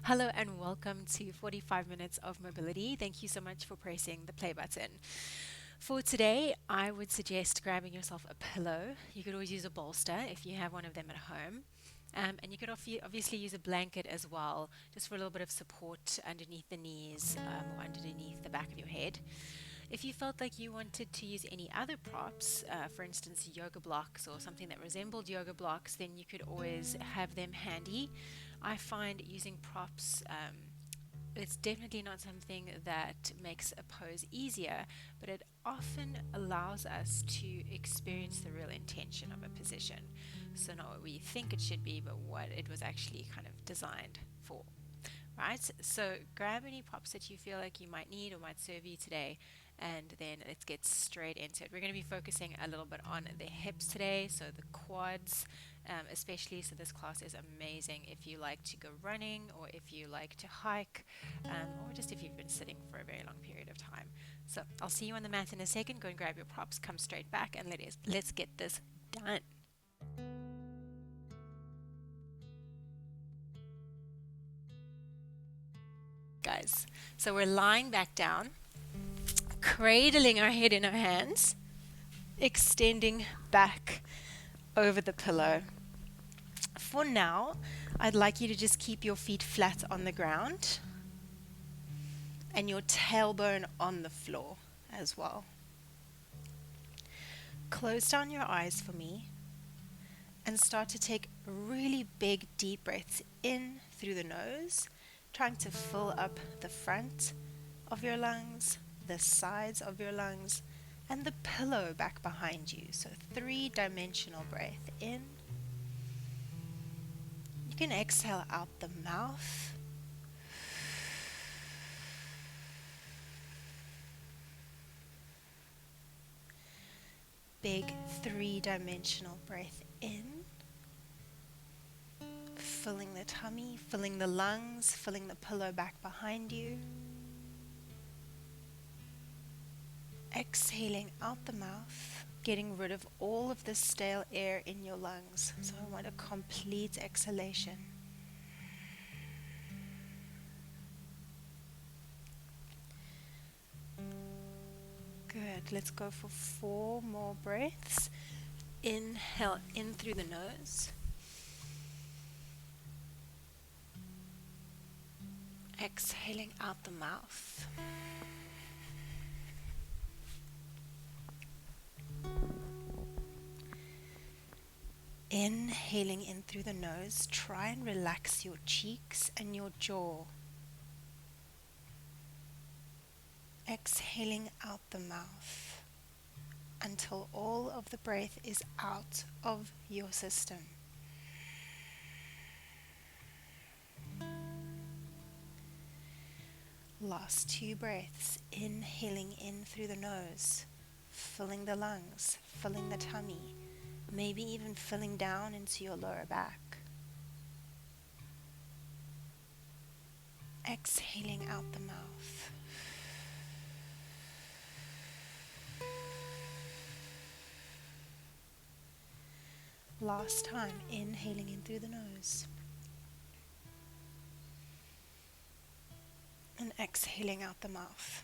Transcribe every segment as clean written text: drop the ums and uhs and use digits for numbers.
Hello and welcome to 45 Minutes of Mobility. Thank you so much for pressing the play button. For today, I would suggest grabbing yourself a pillow. You could always use a bolster if you have one of them at home. And you could obviously use a blanket as well, just for a little bit of support underneath the knees or underneath the back of your head. If you felt like you wanted to use any other props, for instance, yoga blocks or something that resembled yoga blocks, then you could always have them handy. I find using props. It's definitely not something that makes a pose easier, but it often allows us to experience the real intention of a position. So, not what we think it should be, but what it was actually kind of designed for. Right? So, grab any props that you feel like you might need or might serve you today, and then let's get straight into it. We're going to be focusing a little bit on the hips today, so the quads, especially. So, this class is amazing if you like to go running, or if you like to hike, or just if you've been sitting for a very long period of time. So, I'll see you on the mat in a second. Go and grab your props, come straight back, and let's get this done. Guys, so we're lying back down, cradling our head in our hands, extending back over the pillow. For now, I'd like you to just keep your feet flat on the ground and your tailbone on the floor as well. Close down your eyes for me and start to take really big, deep breaths in through the nose, trying to fill up the front of your lungs, the sides of your lungs, and the pillow back behind you. So, three-dimensional breath in. You can exhale out the mouth. Big three-dimensional breath in. Filling the tummy, filling the lungs, filling the pillow back behind you. Exhaling out the mouth, getting rid of all of the stale air in your lungs. So I want a complete exhalation. Good. Let's go for 4 more breaths. Inhale in through the nose. Exhaling out the mouth. Inhaling in through the nose. Try and relax your cheeks and your jaw. Exhaling out the mouth until all of the breath is out of your system. Last 2 breaths, inhaling in through the nose, filling the lungs, filling the tummy, maybe even filling down into your lower back. Exhaling out the mouth. Last time, inhaling in through the nose. And exhaling out the mouth.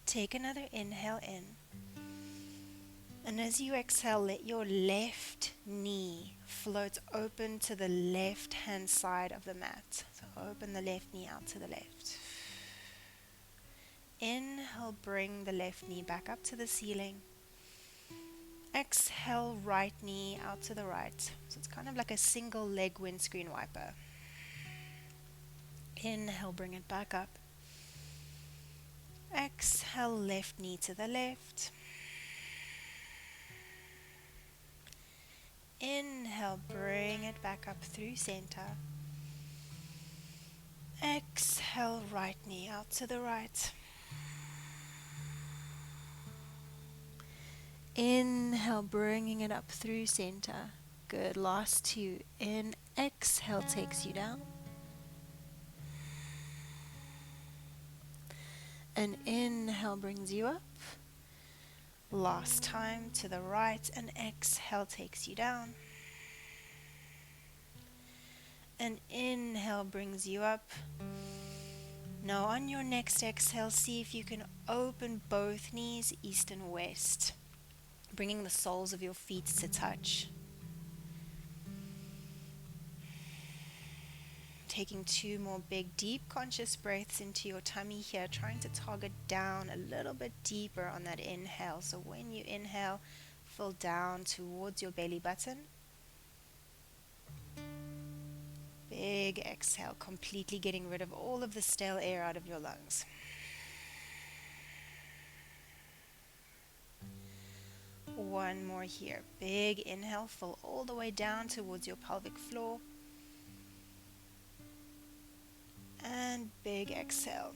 Take another inhale in. And as you exhale, let your left knee float open to the left hand side of the mat. So open the left knee out to the left. Inhale, bring the left knee back up to the ceiling. Exhale, right knee out to the right. So it's kind of like a single leg windscreen wiper. Inhale, bring it back up. Exhale, left knee to the left. Inhale, bring it back up through center. Exhale, right knee out to the right. Inhale, bringing it up through center. Good. Last 2. In. Exhale takes you down. And inhale brings you up. Last time to the right, and exhale takes you down. And inhale brings you up. Now on your next exhale, see if you can open both knees east and west, bringing the soles of your feet to touch. Taking 2 more big, deep, conscious breaths into your tummy here, trying to target down a little bit deeper on that inhale. So when you inhale, fill down towards your belly button. Big exhale, completely getting rid of all of the stale air out of your lungs. One more here. Big inhale, fill all the way down towards your pelvic floor. And big exhale.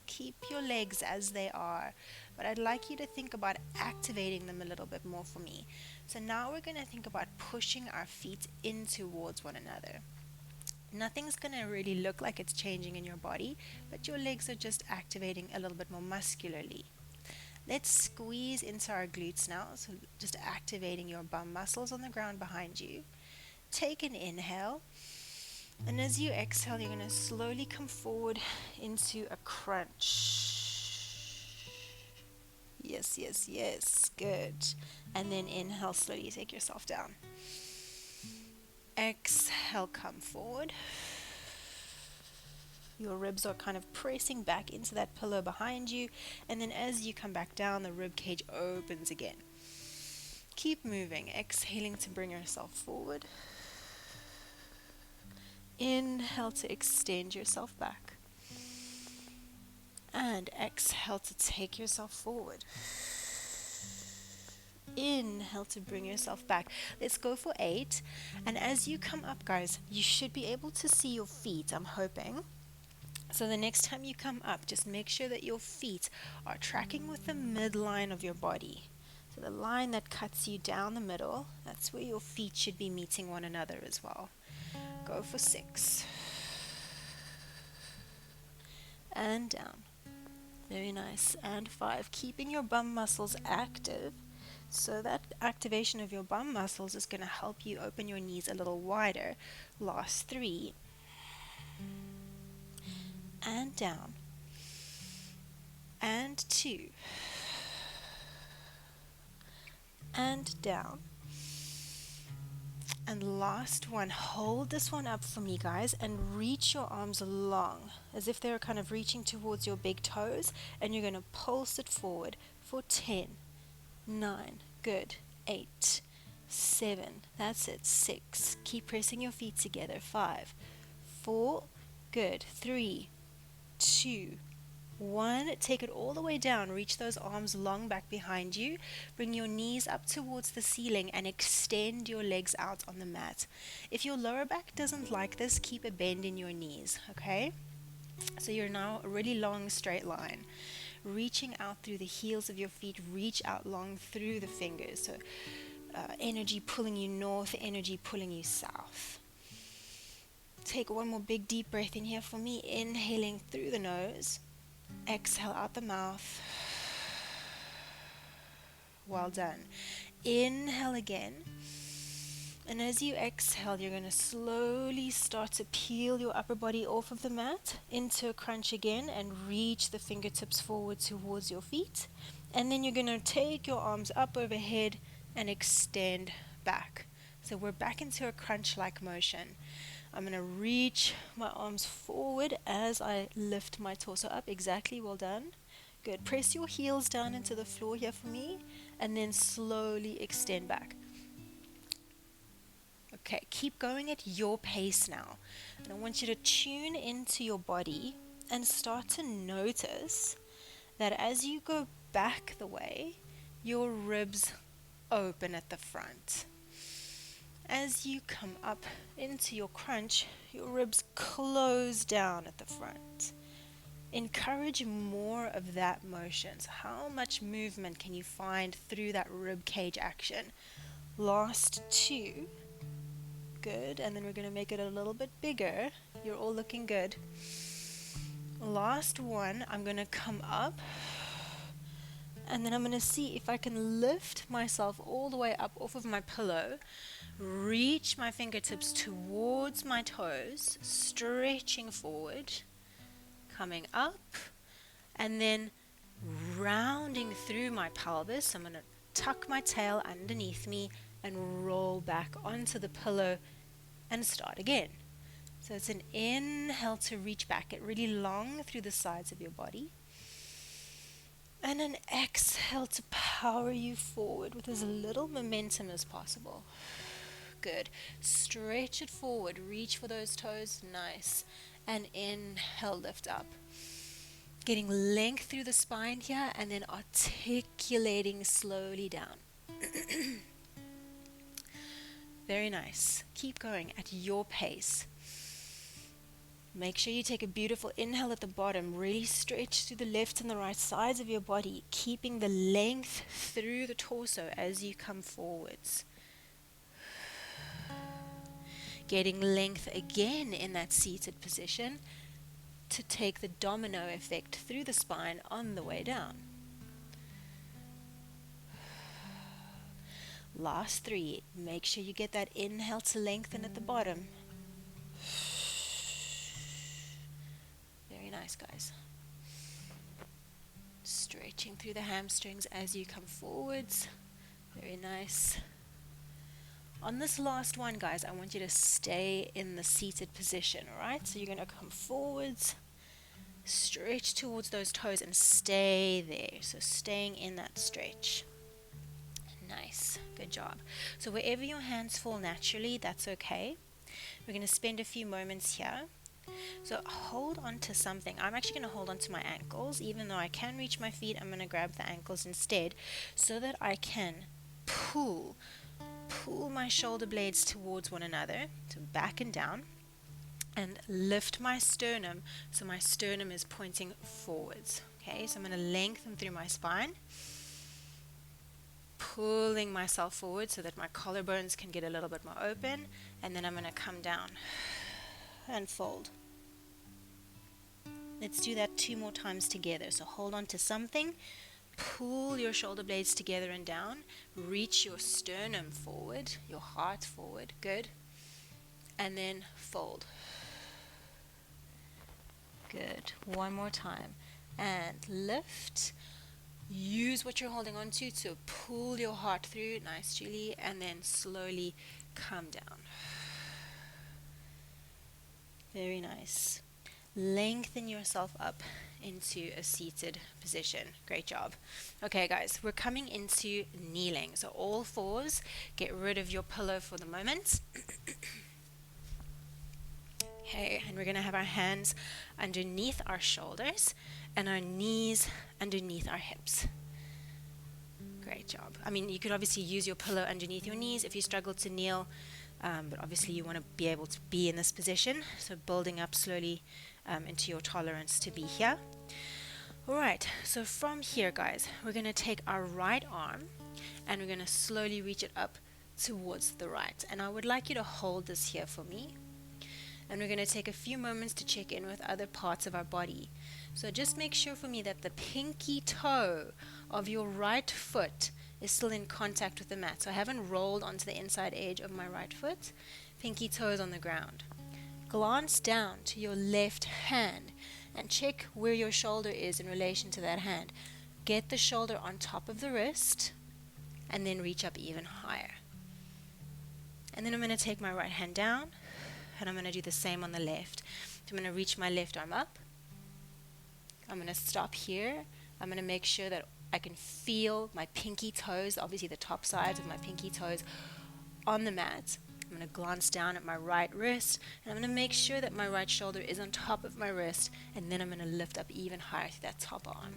Keep your legs as they are, but I'd like you to think about activating them a little bit more for me. So now we're going to think about pushing our feet in towards one another. Nothing's going to really look like it's changing in your body, but your legs are just activating a little bit more muscularly. Let's squeeze into our glutes now, so just activating your bum muscles on the ground behind you. Take an inhale. And as you exhale, you're going to slowly come forward into a crunch. Yes, yes, yes. Good. And then inhale, slowly take yourself down. Exhale, come forward. Your ribs are kind of pressing back into that pillow behind you. And then as you come back down, the rib cage opens again. Keep moving, exhaling to bring yourself forward. Inhale to extend yourself back. And exhale to take yourself forward. Inhale to bring yourself back. Let's go for 8. And as you come up, guys, you should be able to see your feet, I'm hoping. So the next time you come up, just make sure that your feet are tracking with the midline of your body. So the line that cuts you down the middle, that's where your feet should be meeting one another as well. Go for 6. And down. Very nice. And 5. Keeping your bum muscles active. So that activation of your bum muscles is going to help you open your knees a little wider. Last 3. And down. And 2. And down. And last one. Hold this one up for me, guys, and reach your arms long as if they're kind of reaching towards your big toes, and you're going to pulse it forward for 10, 9, good, 8, 7, that's it, 6, keep pressing your feet together, 5, 4, good, 3, 2, 1, take it all the way down, reach those arms long back behind you, bring your knees up towards the ceiling and extend your legs out on the mat. If your lower back doesn't like this, keep a bend in your knees, okay? So you're now a really long straight line. Reaching out through the heels of your feet, reach out long through the fingers. So energy pulling you north, energy pulling you south. Take one more big deep breath in here for me, inhaling through the nose. Exhale out the mouth. Well done. Inhale again. And as you exhale, you're going to slowly start to peel your upper body off of the mat into a crunch again and reach the fingertips forward towards your feet. And then you're going to take your arms up overhead and extend back. So we're back into a crunch-like motion. I'm going to reach my arms forward as I lift my torso up. Exactly, well done. Good. Press your heels down into the floor here for me, and then slowly extend back. Okay, keep going at your pace now. And I want you to tune into your body and start to notice that as you go back the way, your ribs open at the front. As you come up into your crunch, your ribs close down at the front. Encourage more of that motion. So how much movement can you find through that rib cage action? Last 2. Good. And then we're going to make it a little bit bigger. You're all looking good. Last 1. I'm going to come up And then I'm going to see if I can lift myself all the way up off of my pillow, reach my fingertips towards my toes, stretching forward, coming up, and then rounding through my pelvis. I'm going to tuck my tail underneath me and roll back onto the pillow and start again. So it's an inhale to reach back, get really long through the sides of your body. And an exhale to power you forward with as little momentum as possible. Good. Stretch it forward, reach for those toes, nice. And inhale, lift up. Getting length through the spine here and then articulating slowly down. Very nice. Keep going at your pace. Make sure you take a beautiful inhale at the bottom. Really stretch through the left and the right sides of your body, keeping the length through the torso as you come forwards. Getting length again in that seated position to take the domino effect through the spine on the way down. Last 3. Make sure you get that inhale to lengthen at the bottom. Very nice, guys. Stretching through the hamstrings as you come forwards. Very nice. On this last one, guys, I want you to stay in the seated position, all right? So you're going to come forwards, stretch towards those toes and stay there. So staying in that stretch. Nice. Good job. So wherever your hands fall naturally, that's okay. We're going to spend a few moments here. So hold on to something. I'm actually going to hold on to my ankles. Even though I can reach my feet, I'm going to grab the ankles instead so that I can pull my shoulder blades towards one another, so back and down, and lift my sternum so my sternum is pointing forwards. Okay, so I'm going to lengthen through my spine, pulling myself forward so that my collarbones can get a little bit more open, and then I'm going to come down and fold. Let's do that 2 more times together. So hold on to something, pull your shoulder blades together and down, reach your sternum forward, your heart forward, good, and then fold. Good. One more time. And lift. Use what you're holding on to pull your heart through. Nice, Julie. And then slowly come down. Very nice. Lengthen yourself up into a seated position. Great job. Okay, guys, we're coming into kneeling. So all fours, get rid of your pillow for the moment. Okay, and we're going to have our hands underneath our shoulders and our knees underneath our hips. Great job. I mean, you could obviously use your pillow underneath your knees if you struggle to kneel, but obviously you want to be able to be in this position. So building up slowly into your tolerance to be here. All right, so from here, guys, we're going to take our right arm and we're going to slowly reach it up towards the right. And I would like you to hold this here for me. And we're going to take a few moments to check in with other parts of our body. So just make sure for me that the pinky toe of your right foot is still in contact with the mat. So I haven't rolled onto the inside edge of my right foot. Pinky toe is on the ground. Glance down to your left hand and check where your shoulder is in relation to that hand. Get the shoulder on top of the wrist and then reach up even higher. And then I'm going to take my right hand down and I'm going to do the same on the left. So I'm going to reach my left arm up. I'm going to stop here. I'm going to make sure that I can feel my pinky toes, obviously the top sides of my pinky toes, on the mat. I'm going to glance down at my right wrist, and I'm going to make sure that my right shoulder is on top of my wrist, and then I'm going to lift up even higher through that top arm.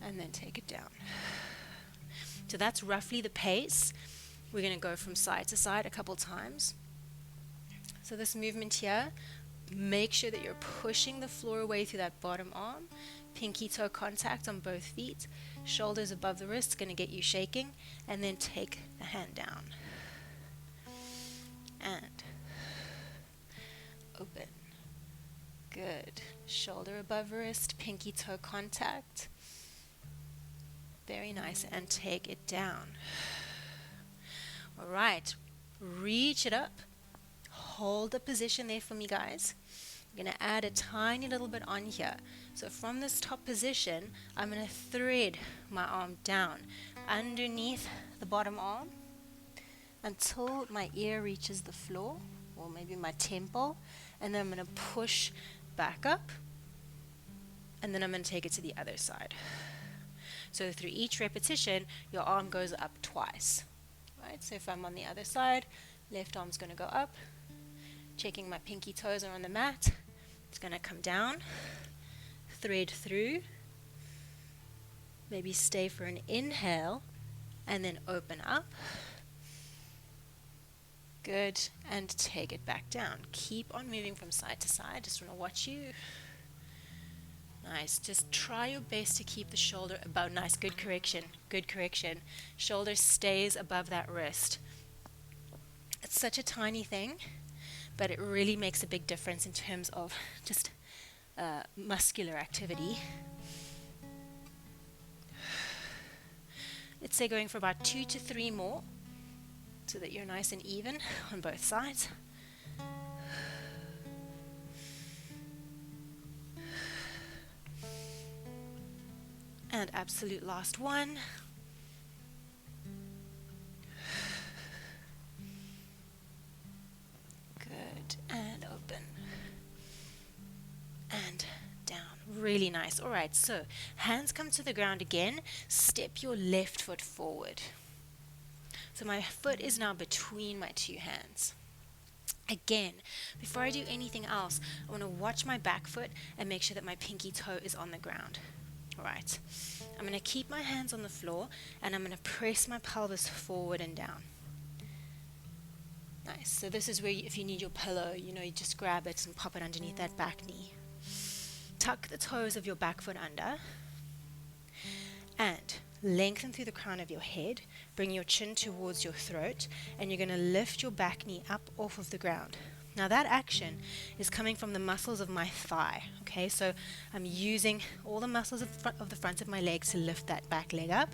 And then take it down. So that's roughly the pace. We're going to go from side to side a couple times. So this movement here, make sure that you're pushing the floor away through that bottom arm, pinky toe contact on both feet, shoulders above the wrist, going to get you shaking, and then take the hand down. And open. Good. Shoulder above wrist, pinky toe contact. Very nice. And take it down. All right. Reach it up. Hold the position there for me, guys. I'm going to add a tiny little bit on here. So from this top position, I'm going to thread my arm down underneath the bottom arm until my ear reaches the floor, or maybe my temple, and then I'm going to push back up, and then I'm going to take it to the other side. So through each repetition, your arm goes up twice. Right? So if I'm on the other side, left arm's going to go up, checking my pinky toes are on the mat. It's going to come down, thread through, maybe stay for an inhale, and then open up. Good, and take it back down. Keep on moving from side to side. Just want to watch you. Nice. Just try your best to keep the shoulder above. Nice. Good correction. Good correction. Shoulder stays above that wrist. It's such a tiny thing, but it really makes a big difference in terms of just muscular activity. Let's say going for about 2 to 3 more so that you're nice and even on both sides. And absolute last one. Good. And open. And down. Really nice. All right, so hands come to the ground again. Step your left foot forward. So my foot is now between my two hands. Again, before I do anything else, I want to watch my back foot and make sure that my pinky toe is on the ground. All right. I'm going to keep my hands on the floor and I'm going to press my pelvis forward and down. Nice. So this is where if you need your pillow, you just grab it and pop it underneath that back knee. Tuck the toes of your back foot under and lengthen through the crown of your head. Bring your chin towards your throat and you're going to lift your back knee up off of the ground. Now that action is coming from the muscles of my thigh. Okay, so I'm using all the muscles of the front of my legs to lift that back leg up,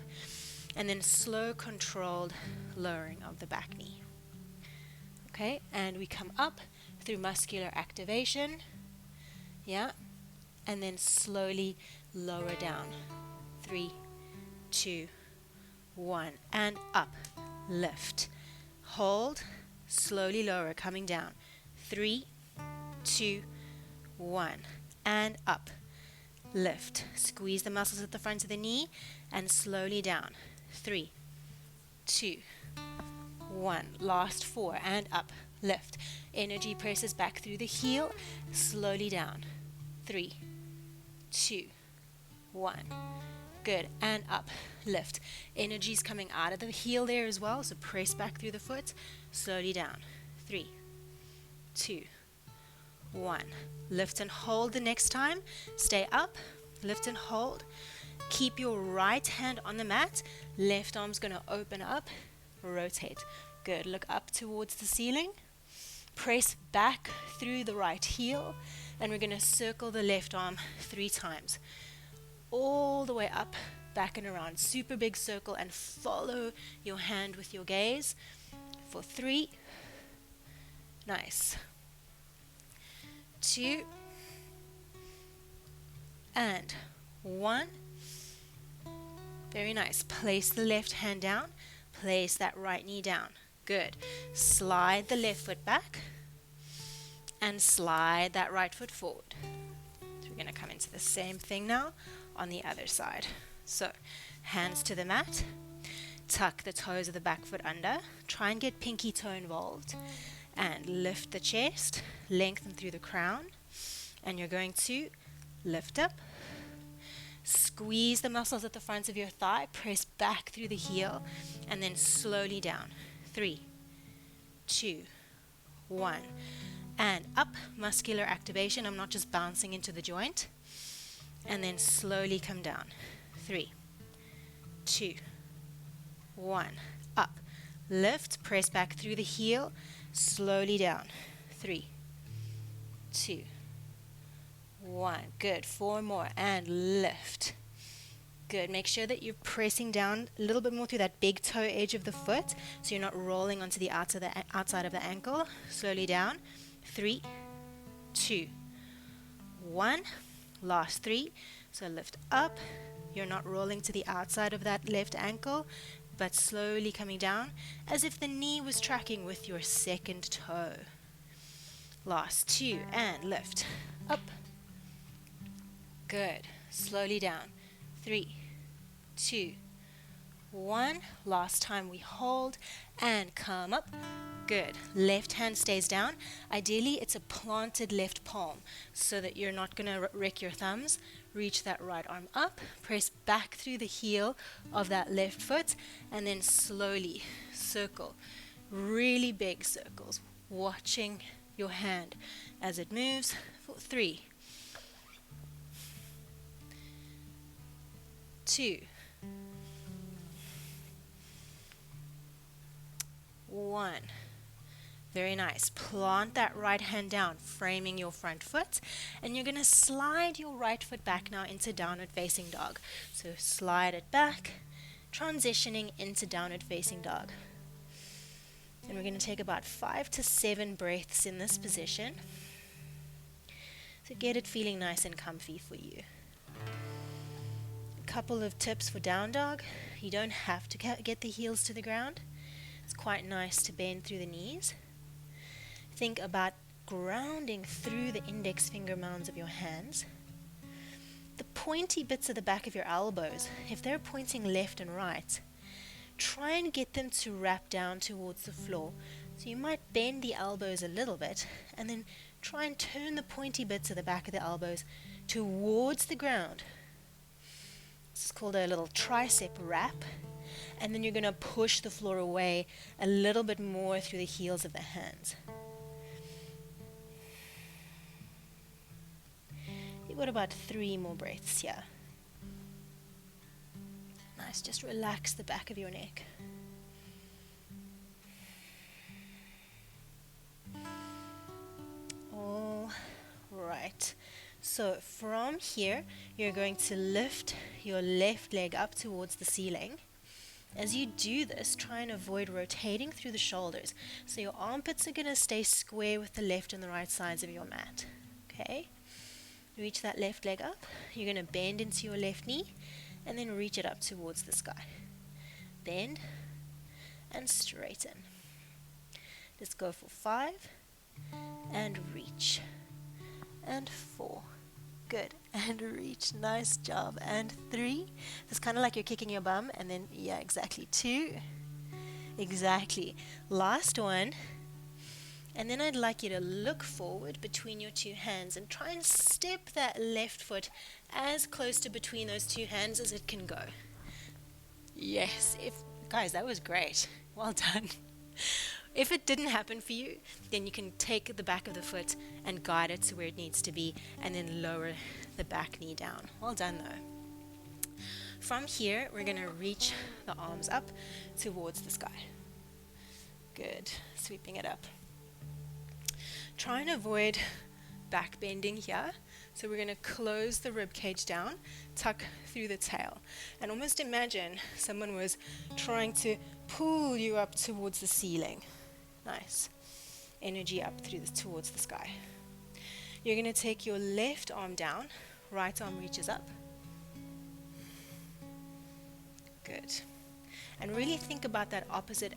and then slow, controlled lowering of the back knee. Okay, and we come up through muscular activation. Yeah, and then slowly lower down. 3, 2, 1, and up. Lift. Hold. Slowly lower, coming down. 3, 2, 1, and up. Lift. Squeeze the muscles at the front of the knee and slowly down. 3, 2, 1. Last 4 and up. Lift. Energy presses back through the heel. Slowly down. 3, 2, 1. Good. And up. Lift. Energy's coming out of the heel there as well, so press back through the foot. Slowly down. 3, 2, 1. Lift and hold the next time. Stay up. Lift and hold. Keep your right hand on the mat. Left arm's going to open up. Rotate. Good. Look up towards the ceiling. Press back through the right heel. And we're going to circle the left arm 3 times. All the way up, back and around. Super big circle, and follow your hand with your gaze for 3. Nice. 2 and 1. Very nice. Place the left hand down. Place that right knee down. Good. Slide the left foot back and slide that right foot forward. So we're going to come into the same thing now on the other side. So hands to the mat. Tuck the toes of the back foot under. Try and get pinky toe involved. And lift the chest, lengthen through the crown, and you're going to lift up, squeeze the muscles at the front of your thigh, press back through the heel, and then slowly down. 3, 2, 1, and up. Muscular activation. I'm not just bouncing into the joint. And then slowly come down. 3, 2, 1, up. Lift, press back through the heel. Slowly down. 3, 2, 1. Good. 4 more. And lift. Good. Make sure that you're pressing down a little bit more through that big toe edge of the foot so you're not rolling onto the outside of the ankle. Slowly down. 3, 2, 1. Last 3. So lift up. You're not rolling to the outside of that left ankle, but slowly coming down as if the knee was tracking with your second toe. Last 2 and lift. Up. Good. Slowly down. 3, 2, 1. Last time we hold and come up. Good. Left hand stays down. Ideally, it's a planted left palm so that you're not going to wreck your thumbs. Reach that right arm up. Press back through the heel of that left foot and then slowly circle. Really big circles. Watching your hand as it moves for 3, 2, 1. Very nice. Plant that right hand down, framing your front foot, and you're going to slide your right foot back now into downward facing dog. So slide it back, transitioning into downward facing dog. And we're going to take about 5 to 7 breaths in this position. So get it feeling nice and comfy for you. A couple of tips for down dog. You don't have to get the heels to the ground. It's quite nice to bend through the knees. Think about grounding through the index finger mounds of your hands. The pointy bits of the back of your elbows, if they're pointing left and right, try and get them to wrap down towards the floor. So you might bend the elbows a little bit and then try and turn the pointy bits of the back of the elbows towards the ground. This is called a little tricep wrap. And then you're going to push the floor away a little bit more through the heels of the hands. You've got about 3 more breaths here. Nice, just relax the back of your neck. All right. So from here, you're going to lift your left leg up towards the ceiling. As you do this, try and avoid rotating through the shoulders. So your armpits are going to stay square with the left and the right sides of your mat. Okay? Reach that left leg up. You're going to bend into your left knee and then reach it up towards the sky. Bend and straighten. Just go for 5 and reach. And 4. Good. And reach. Nice job. And 3. It's kind of like you're kicking your bum. And then, yeah, exactly. 2. Exactly. Last one. And then I'd like you to look forward between your 2 hands and try and step that left foot as close to between those 2 hands as it can go. Yes. Guys, that was great. Well done. If it didn't happen for you, then you can take the back of the foot and guide it to where it needs to be and then lower the back knee down. Well done though. From here, we're going to reach the arms up towards the sky. Good. Sweeping it up. Try and avoid back bending here. So we're going to close the rib cage down, tuck through the tail, and almost imagine someone was trying to pull you up towards the ceiling. Nice. Energy up towards the sky. You're going to take your left arm down, right arm reaches up. Good. And really think about that opposite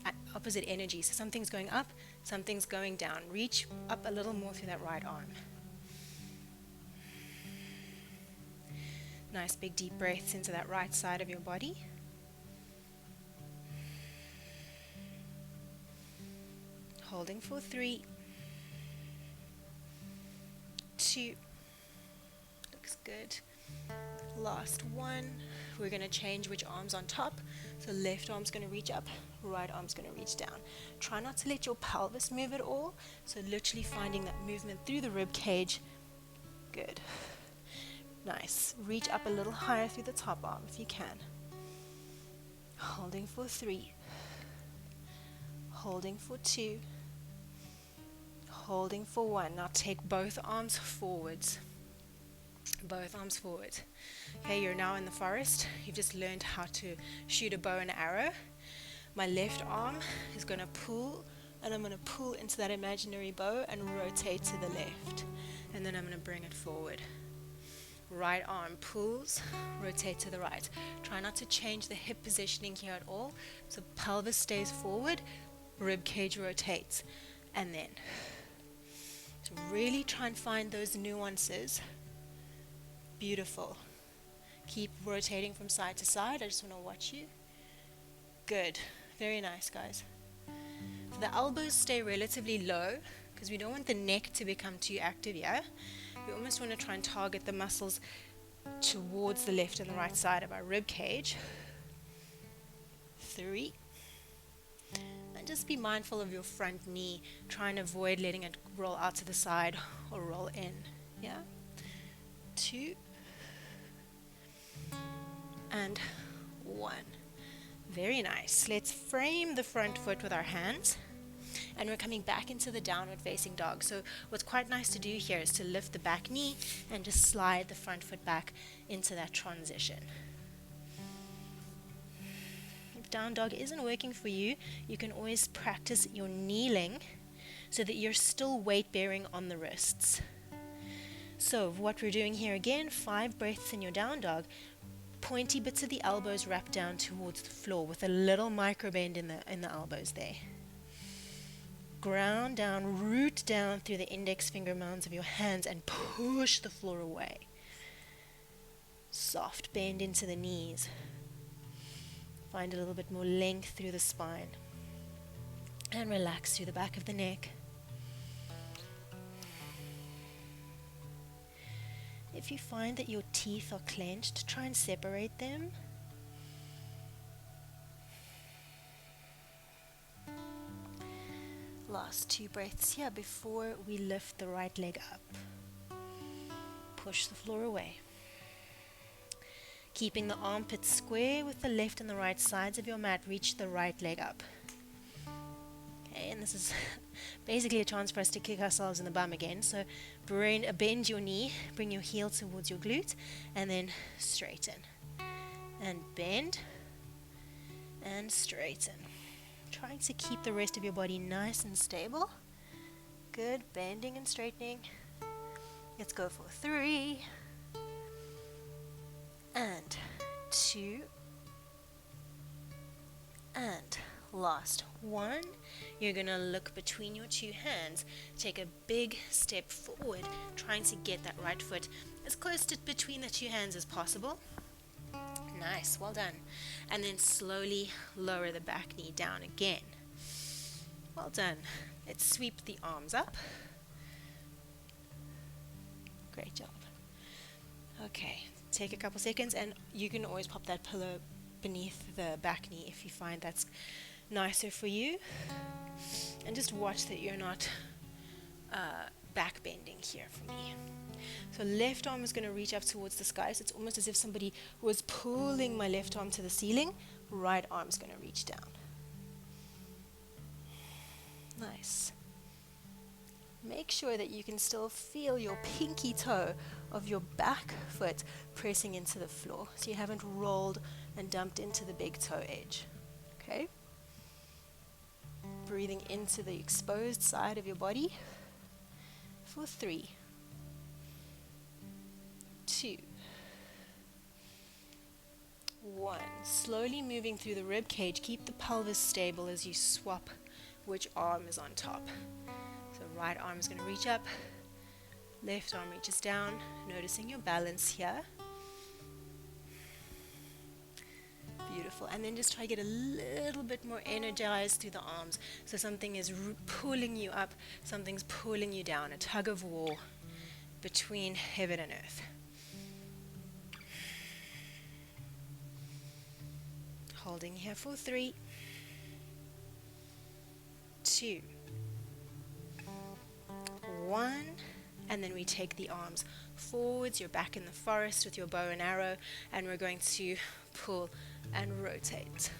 energy. So something's going up, something's going down. Reach up a little more through that right arm. Nice big deep breaths into that right side of your body. Holding for 3, 2, looks good. Last one. We're going to change which arm's on top. So left arm's going to reach up, right arm's going to reach down. Try not to let your pelvis move at all. So literally finding that movement through the rib cage. Good. Nice. Reach up a little higher through the top arm if you can. Holding for 3. Holding for 2. Holding for 1. Now take both arms forwards. Both arms forward. Okay, you're now in the forest. You've just learned how to shoot a bow and arrow. My left arm is going to pull, and I'm going to pull into that imaginary bow and rotate to the left. And then I'm going to bring it forward. Right arm pulls, rotate to the right. Try not to change the hip positioning here at all. So pelvis stays forward, rib cage rotates. And then, so really try and find those nuances. Beautiful. Keep rotating from side to side. I just want to watch you. Good. Very nice, guys. So the elbows stay relatively low because we don't want the neck to become too active here. We almost want to try and target the muscles towards the left and the right side of our rib cage. 3. And just be mindful of your front knee. Try and avoid letting it roll out to the side or roll in. Yeah. 2. And 1. Very nice. Let's frame the front foot with our hands. And we're coming back into the downward facing dog. So what's quite nice to do here is to lift the back knee and just slide the front foot back into that transition. If down dog isn't working for you, you can always practice your kneeling so that you're still weight bearing on the wrists. So what we're doing here again, 5 breaths in your down dog. Pointy bits of the elbows wrap down towards the floor with a little micro bend in the elbows there. Ground down, root down through the index finger mounds of your hands and push the floor away. Soft bend into the knees. Find a little bit more length through the spine. And relax through the back of the neck. If you find that your teeth are clenched, try and separate them. Last 2 breaths here before we lift the right leg up. Push the floor away. Keeping the armpits square with the left and the right sides of your mat, reach the right leg up. Okay, and this is basically a chance for us to kick ourselves in the bum again. So bend your knee, bring your heel towards your glute, and then straighten. And bend, and straighten. Trying to keep the rest of your body nice and stable. Good, bending and straightening. Let's go for 3. And 2. And last 1. You're going to look between your 2 hands. Take a big step forward, trying to get that right foot as close to between the 2 hands as possible. Nice, well done. And then slowly lower the back knee down again. Well done. Let's sweep the arms up. Great job. Okay, take a couple seconds, and you can always pop that pillow beneath the back knee if you find that's nicer for you. And just watch that you're not back bending here for me. So left arm is going to reach up towards the sky. So it's almost as if somebody was pulling my left arm to the ceiling. Right arm is going to reach down. Nice. Make sure that you can still feel your pinky toe of your back foot pressing into the floor. So you haven't rolled and dumped into the big toe edge. Okay? Breathing into the exposed side of your body for 3. 2. 1. Slowly moving through the rib cage. Keep the pelvis stable as you swap which arm is on top. So right arm is going to reach up. Left arm reaches down. Noticing your balance here. Beautiful. And then just try to get a little bit more energized through the arms. So something is pulling you up. Something's pulling you down. A tug of war between heaven and earth. Holding here for 3, 2, 1, and then we take the arms forwards. You're back in the forest with your bow and arrow, and we're going to pull and rotate.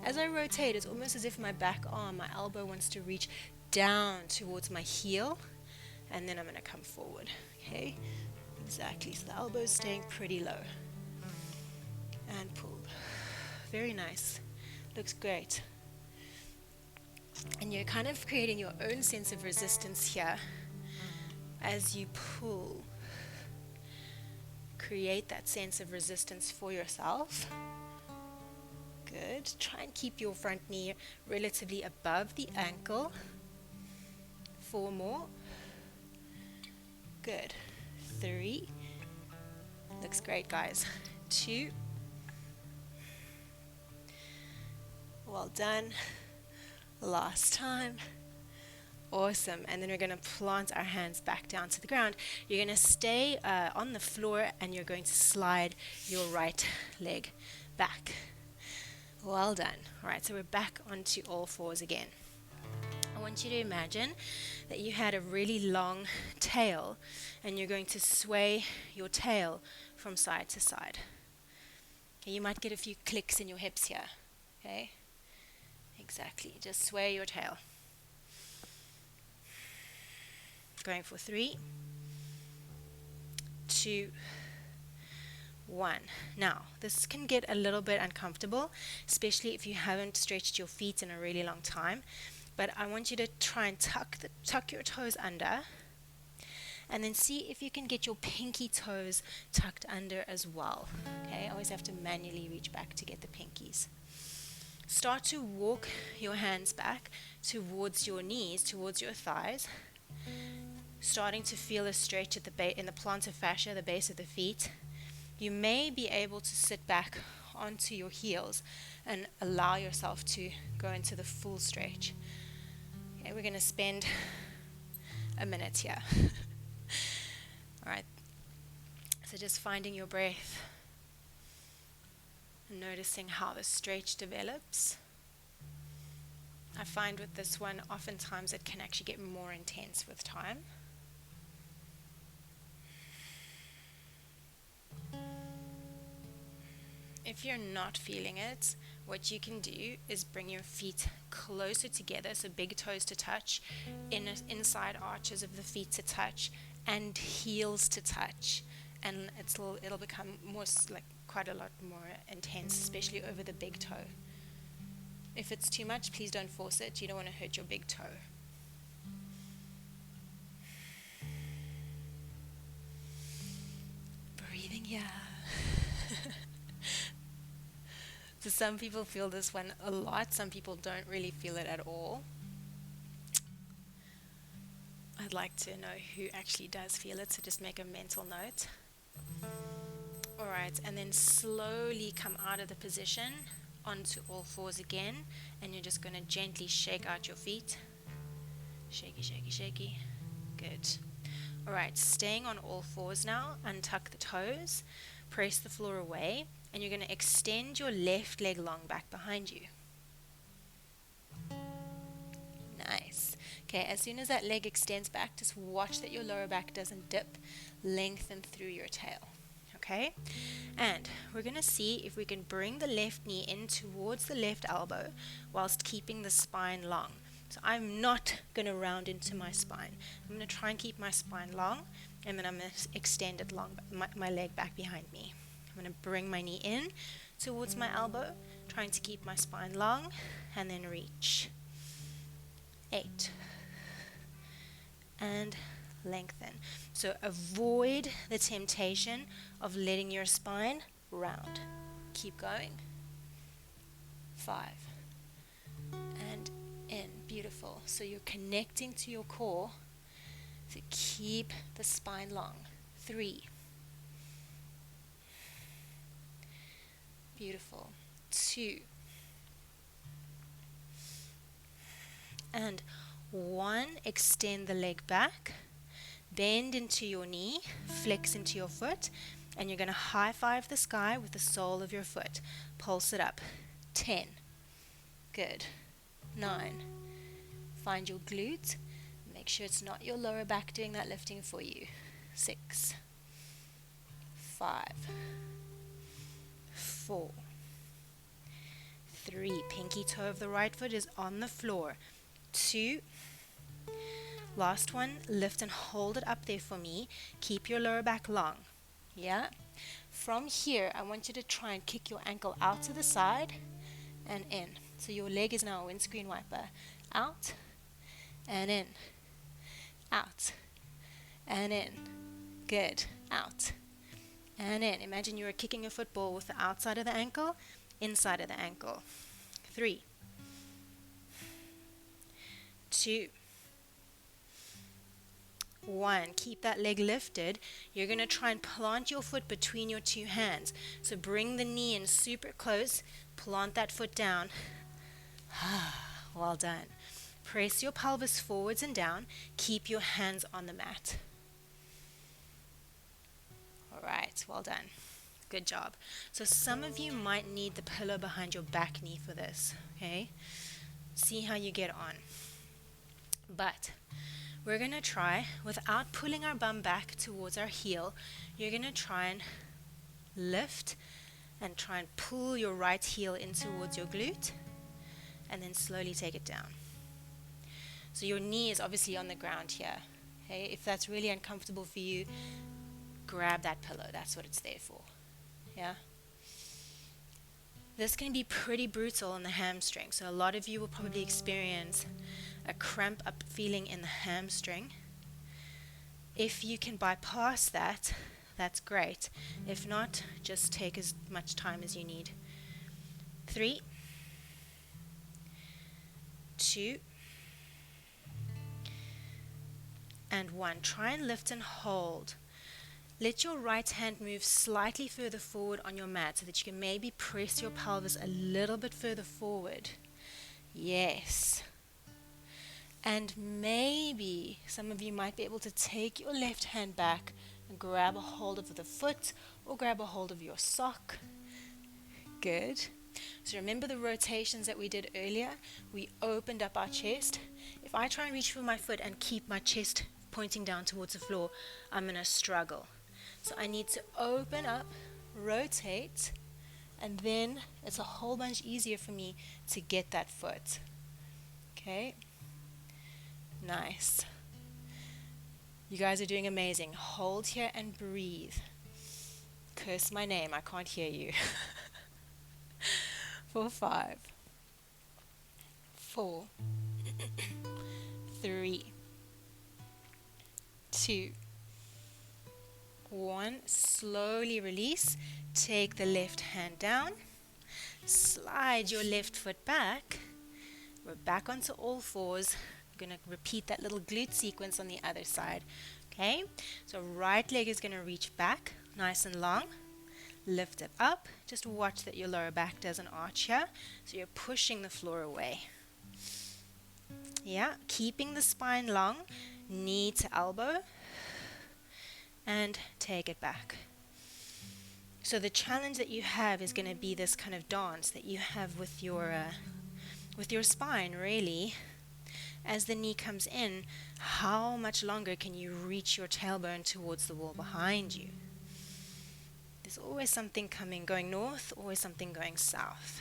As I rotate, it's almost as if my back arm, my elbow wants to reach down towards my heel, and then I'm going to come forward. Okay, Exactly, so the elbow is staying pretty low. And pull. Very nice. Looks great. And you're kind of creating your own sense of resistance here as you pull. Create that sense of resistance for yourself. Good. Try and keep your front knee relatively above the ankle. 4 more. Good. 3. Looks great, guys. 2. Well done. Last time. Awesome. And then we're going to plant our hands back down to the ground. You're going to stay on the floor and you're going to slide your right leg back. Well done. All right, so we're back onto all fours again. I want you to imagine that you had a really long tail and you're going to sway your tail from side to side. Okay, you might get a few clicks in your hips here. Okay? Exactly. Just sway your tail. Going for 3, 2, 1. Now, this can get a little bit uncomfortable, especially if you haven't stretched your feet in a really long time. But I want you to try and tuck your toes under, and then see if you can get your pinky toes tucked under as well. Okay, always have to manually reach back to get the pinkies. Start to walk your hands back towards your knees, towards your thighs, starting to feel a stretch at the in the plantar fascia, the base of the feet. You may be able to sit back onto your heels and allow yourself to go into the full stretch. Okay, we're going to spend a minute here. All right. So just finding your breath and noticing how the stretch develops. I find with this one, oftentimes it can actually get more intense with time. If you're not feeling it, what you can do is bring your feet closer together, so big toes to touch, inside arches of the feet to touch, and heels to touch. And it'll become more like quite a lot more intense, especially over the big toe. If it's too much, please don't force it. You don't want to hurt your big toe. Breathing here. So some people feel this one a lot. Some people don't really feel it at all. I'd like to know who actually does feel it, so just make a mental note. All right, and then slowly come out of the position onto all fours again, and you're just going to gently shake out your feet. Shaky, shaky, shaky. Good. All right, staying on all fours now, untuck the toes, press the floor away, and you're going to extend your left leg long back behind you. Nice. Okay, as soon as that leg extends back, just watch that your lower back doesn't dip, lengthen through your tail. Okay, and we're going to see if we can bring the left knee in towards the left elbow whilst keeping the spine long. So I'm not going to round into my spine. I'm going to try and keep my spine long, and then I'm going to extend it long, my leg back behind me. I'm going to bring my knee in towards my elbow, trying to keep my spine long, and then reach. 8. And lengthen. So avoid the temptation of letting your spine round. Keep going. 5. And in. Beautiful. So you're connecting to your core to keep the spine long. 3. Beautiful. 2. And 1. Extend the leg back. Bend into your knee. Flex into your foot. And you're going to high five the sky with the sole of your foot. Pulse it up. 10. Good. 9. Find your glute. Make sure it's not your lower back doing that lifting for you. 6. 5. 4. 3. Pinky toe of the right foot is on the floor. 2. Last one, lift and hold it up there for me. Keep your lower back long. Yeah? From here, I want you to try and kick your ankle out to the side and in. So your leg is now a windscreen wiper. Out and in. Out and in. Good. Out and in. Imagine you were kicking a football with the outside of the ankle, inside of the ankle. 3, 2, 1. Keep that leg lifted. You're going to try and plant your foot between your two hands. So bring the knee in super close. Plant that foot down. Well done. Press your pelvis forwards and down. Keep your hands on the mat. All right, well done. Good job. So some of you might need the pillow behind your back knee for this, okay? See how you get on. But we're going to try, without pulling our bum back towards our heel, you're going to try and lift and try and pull your right heel in towards your glute and then slowly take it down. So your knee is obviously on the ground here. Okay? If that's really uncomfortable for you, grab that pillow. That's what it's there for. Yeah? This can be pretty brutal on the hamstring. So a lot of you will probably experience a cramp up feeling in the hamstring. If you can bypass that, that's great. If not, just take as much time as you need. 3, 2, and 1. Try and lift and hold. Let your right hand move slightly further forward on your mat so that you can maybe press your pelvis a little bit further forward. Yes. And maybe some of you might be able to take your left hand back and grab a hold of the foot or grab a hold of your sock. Good. So remember the rotations that we did earlier? We opened up our chest. If I try and reach for my foot and keep my chest pointing down towards the floor, I'm going to struggle. So I need to open up, rotate, and then it's a whole bunch easier for me to get that foot. Okay? Nice. You guys are doing amazing. Hold here and breathe. Curse my name, I can't hear you. For 5, 4, 3, 2, 1. Slowly release. Take the left hand down. Slide your left foot back. We're back onto all fours. We're going to repeat that little glute sequence on the other side. Okay? So right leg is going to reach back, nice and long. Lift it up. Just watch that your lower back doesn't arch here. So you're pushing the floor away. Yeah, keeping the spine long, knee to elbow, and take it back. So the challenge that you have is going to be this kind of dance that you have with your spine, really. As the knee comes in, how much longer can you reach your tailbone towards the wall behind you? There's always something going north, always something going south.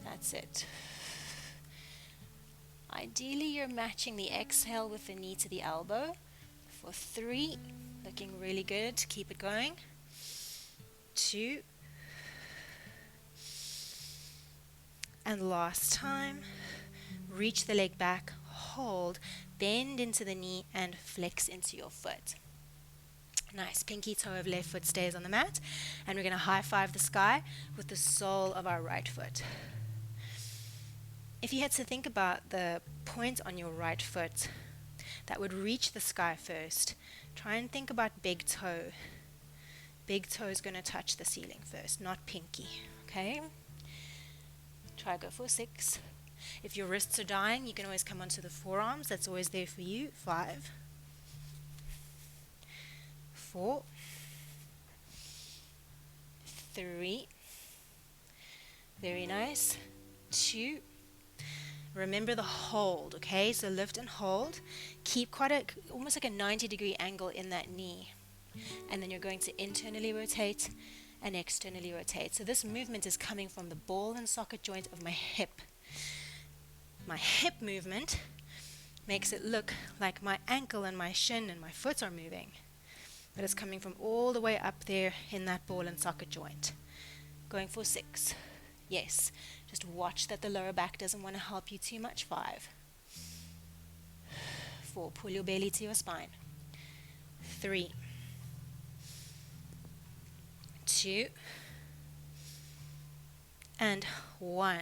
That's it. Ideally, you're matching the exhale with the knee to the elbow. For 3, looking really good. Keep it going. 2. And last time. Reach the leg back, hold, bend into the knee, and flex into your foot. Nice. Pinky toe of left foot stays on the mat. And we're going to high five the sky with the sole of our right foot. If you had to think about the point on your right foot that would reach the sky first, try and think about big toe. Big toe is going to touch the ceiling first, not pinky. Okay? Try go for 6. If your wrists are dying, you can always come onto the forearms. That's always there for you. 5. 4, 3, very nice, 2, remember the hold, okay, so lift and hold, keep almost like a 90-degree angle in that knee, and then you're going to internally rotate and externally rotate. So this movement is coming from the ball and socket joint of my hip. My hip movement makes it look like my ankle and my shin and my foot are moving, but it's coming from all the way up there in that ball and socket joint. Going for 6. Yes, just watch that the lower back doesn't want to help you too much. 5. 4. Pull your belly to your spine. 3. 2. And 1.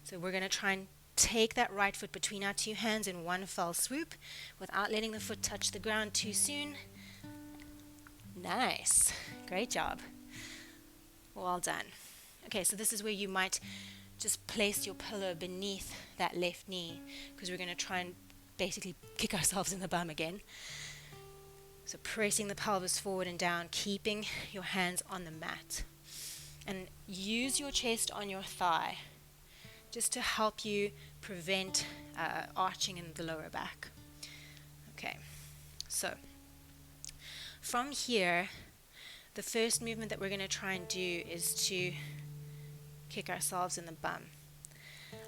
So we're going to try and take that right foot between our two hands in one fell swoop without letting the foot touch the ground too soon. Nice. Great job. Well done. Okay, so this is where you might just place your pillow beneath that left knee, because we're going to try and basically kick ourselves in the bum again. So pressing the pelvis forward and down, keeping your hands on the mat. And use your chest on your thigh just to help you prevent arching in the lower back. Okay, so from here, the first movement that we're going to try and do is to kick ourselves in the bum.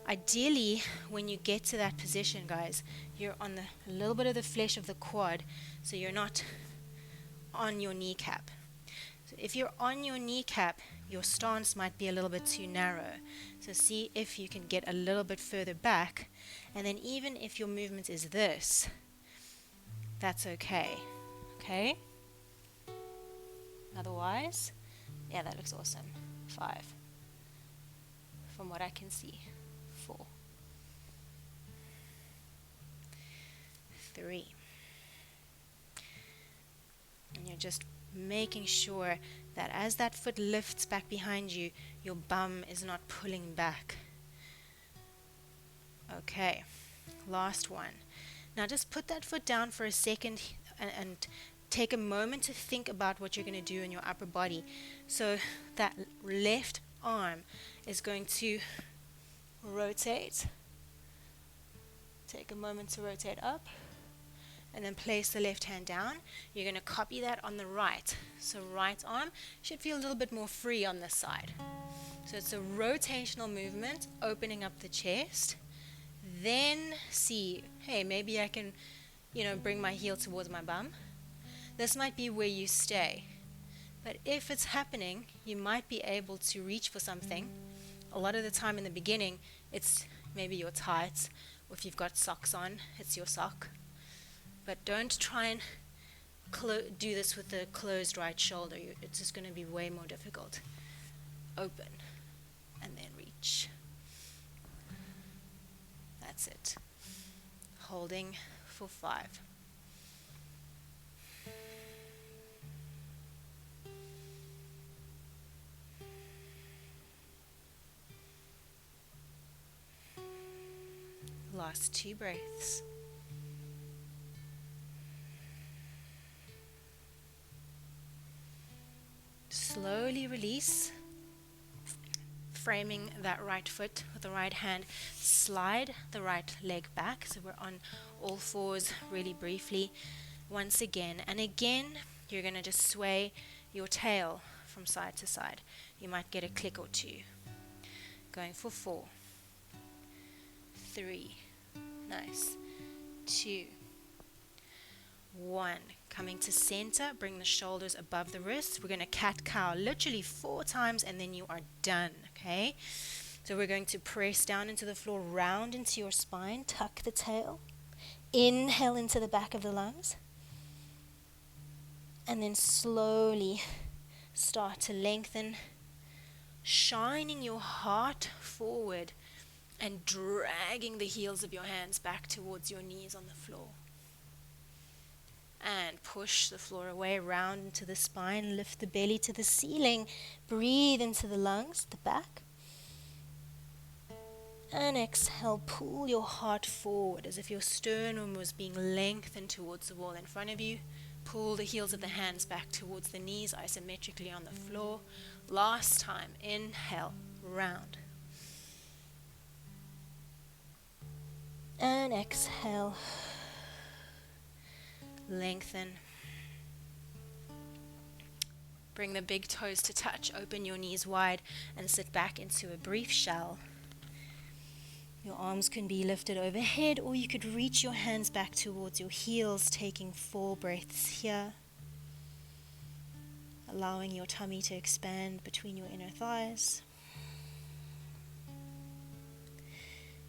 Ideally, when you get to that position, guys, you're on a little bit of the flesh of the quad, so you're not on your kneecap. So if you're on your kneecap, your stance might be a little bit too narrow. So see if you can get a little bit further back, and then even if your movement is this, that's okay. Okay? Otherwise, yeah, that looks awesome. 5. From what I can see. 4. 3. And you're just making sure that as that foot lifts back behind you, your bum is not pulling back. Okay, last one. Now just put that foot down for a second and take a moment to think about what you're going to do in your upper body. So that left arm is going to rotate. Take a moment to rotate up. And then place the left hand down. You're going to copy that on the right. So right arm should feel a little bit more free on this side. So it's a rotational movement, opening up the chest. Then see, hey, maybe I can, bring my heel towards my bum. This might be where you stay. But if it's happening, you might be able to reach for something. A lot of the time in the beginning, it's maybe your tights, or if you've got socks on, it's your sock. But don't try and do this with the closed right shoulder. It's just going to be way more difficult. Open and then reach. That's it. Holding for 5. Last 2 breaths. Slowly release, framing that right foot with the right hand. Slide the right leg back, so we're on all fours really briefly. Once again, and again, you're going to just sway your tail from side to side. You might get a click or 2. Going for 4. 3. Nice. 2. 1. Coming to center, bring the shoulders above the wrists. We're going to cat-cow literally 4 times and then you are done, okay? So we're going to press down into the floor, round into your spine, tuck the tail, inhale into the back of the lungs, and then slowly start to lengthen, shining your heart forward and dragging the heels of your hands back towards your knees on the floor. And push the floor away, round into the spine, lift the belly to the ceiling, breathe into the lungs, the back. And exhale, pull your heart forward as if your sternum was being lengthened towards the wall in front of you. Pull the heels of the hands back towards the knees, isometrically on the floor. Last time, inhale, round. And exhale. Lengthen. Bring the big toes to touch. Open your knees wide and sit back into a brief shell. Your arms can be lifted overhead, or you could reach your hands back towards your heels, taking 4 breaths here, allowing your tummy to expand between your inner thighs,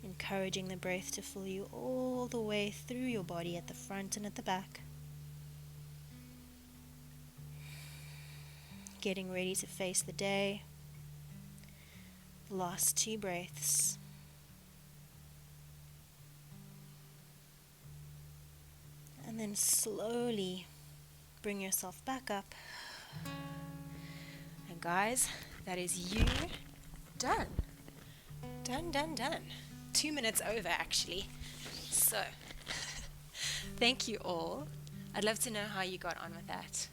encouraging the breath to fill you all the way through your body at the front and at the back. Getting ready to face the day. Last 2 breaths. And then slowly bring yourself back up. And guys, that is you done. Done. 2 minutes over actually. So, thank you all. I'd love to know how you got on with that.